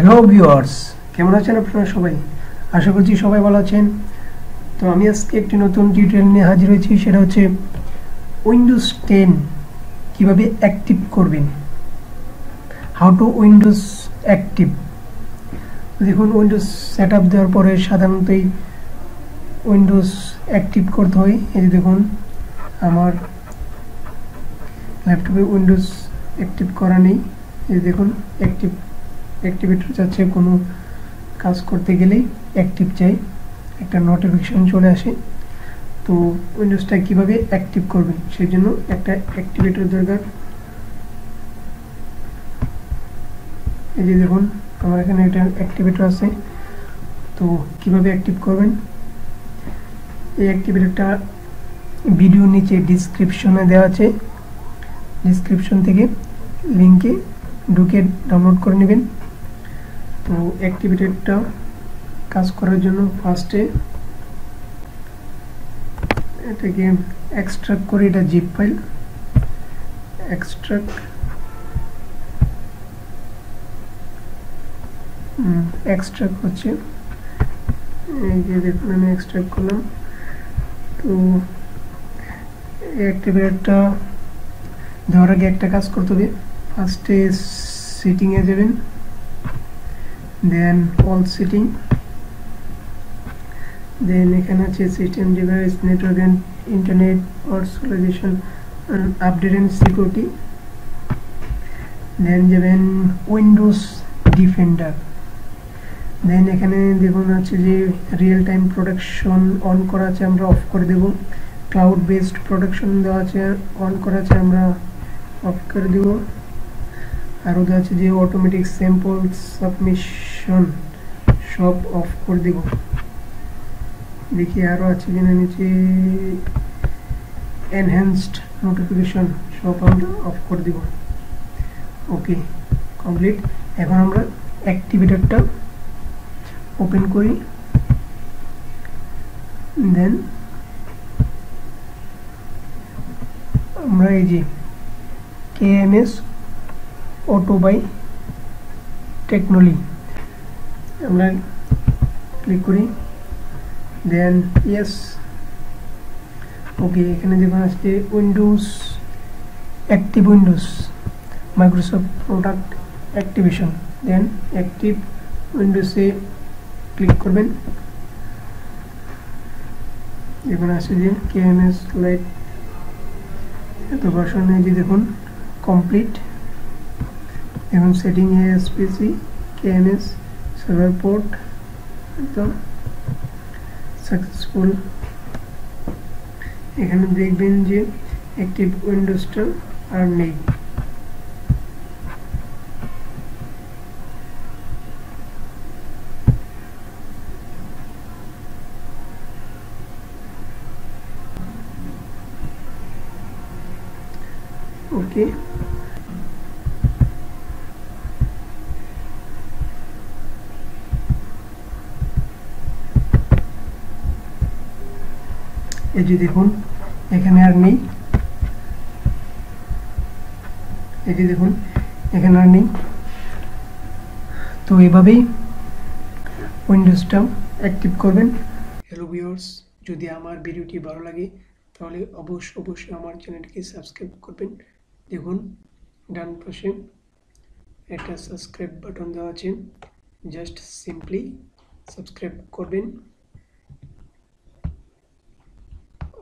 Hello viewers, কেমন আছেন আপনারা সবাই? আশা করছি সবাই ভালো আছেন। তো আমি আজকে একটি নতুন টিউটোরিয়াল নিয়ে হাজির হয়েছি, সেটা হচ্ছে উইন্ডোজ 10 কিভাবে অ্যাক্টিভ করবেন। How to Windows active. দেখুন, উইন্ডোজ সেটআপ দেওয়ার পরে সাধারণতই উইন্ডোজ অ্যাক্টিভ করতে হয়। এই যে দেখুন, আমার ল্যাপটপে উইন্ডোজ অ্যাক্টিভ করা নেই। এই দেখুন, অ্যাক্টিভেটর যাচ্ছে, কোনো কাজ করতে গেলেই অ্যাক্টিভ চাই, একটা নোটিফিকেশন চলে আসে। তো উইন্ডোজটা কিভাবে অ্যাক্টিভ করবেন সেই জন্য একটা অ্যাক্টিভেটর দরকার। এই যে দেখুন, আমার এখানে একটা অ্যাক্টিভেটর আছে। তো কিভাবে অ্যাক্টিভ করবেন, এই অ্যাক্টিভেটরটা ভিডিও নিচে ডিসক্রিপশনে দেওয়া আছে, ডিসক্রিপশন থেকে লিঙ্কে ঢুকে ডাউনলোড করে নেবেন। তো অ্যাক্টিভেটরটা কাজ করার জন্য ফার্স্টে এটাকে এক্সট্রাক্ট করে, এটা জিপ ফাইল এক্সট্রাক্ট হচ্ছে। এই যে দেখুন, আমি এক্সট্রাক্ট করলাম। তো অ্যাক্টিভেটরটা দেওয়ার আগে একটা কাজ করতে হবে। ফার্স্টে সেটিংয়ে যাবেন, দেন অল সেটিং, দেন এখানে আছে system device, network and internet, personalisation, update and security. Then যাবেন উইন্ডোজ ডিফেন্ডার। দেন এখানে দেখুন আছে যে রিয়েল টাইম প্রোডাকশন অন করা আছে, আমরা অফ করে দেব। ক্লাউড বেসড প্রোডাকশন দেওয়া আছে, অন করা আছে, আমরা অফ করে দেব। আরও দেওয়া আছে যে অটোমেটিক স্যাম্পল সাবমিশন, সব অফ করে দেব। দেখি আরও আছে কিনা নিচে, এনহ্যান্সড নোটিফিকেশন, সব আমরা অফ করে দেব। ওকে, কমপ্লিট। এখন আমরা অ্যাক্টিভেটরটা ওপেন করি, দেন আমরা এই যে KMS অটো বাই টেকনোলি আমরা ক্লিক করি, দেন ইয়েস। ওকে, এখানে দেখুন আসছে Windows active, Windows Microsoft product activation. Then active উইন্ডোজে ক্লিক করবেন। এখানে আসছে যে KMS লাইট এত ভার্সন, এই যে দেখুন কমপ্লিট। এখন setting ASPC KMS server port একদম সাকসেসফুল। এখানে দেখবেন যে অ্যাক্টিভ উইন্ডোজটা আর নেই। ওকে, এই যে দেখুন এখানে আর নেই, এই যে দেখুন এখানে আর নেই। তো এভাবেই উইন্ডোজটা অ্যাক্টিভ করবেন। হ্যালো ভিউয়ার্স, যদি আমার ভিডিওটি ভালো লাগে তাহলে অবশ্যই আমার চ্যানেলটিকে সাবস্ক্রাইব করবেন। দেখুন ডান পাশে একটা সাবস্ক্রাইব বাটন দেওয়া আছে, জাস্ট সিম্পলি সাবস্ক্রাইব করবেন,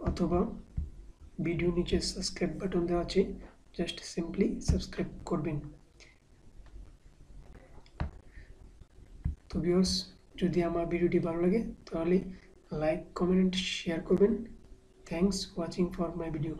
অথবা ভিডিও নিচে সাবস্ক্রাইব বাটন দেওয়া আছে, জাস্ট সিম্পলি সাবস্ক্রাইব করবেন। তো ভিউয়ার্স, যদি আমার ভিডিওটি ভালো লাগে তাহলে লাইক, কমেন্ট, শেয়ার করবেন। Thanks watching for my video.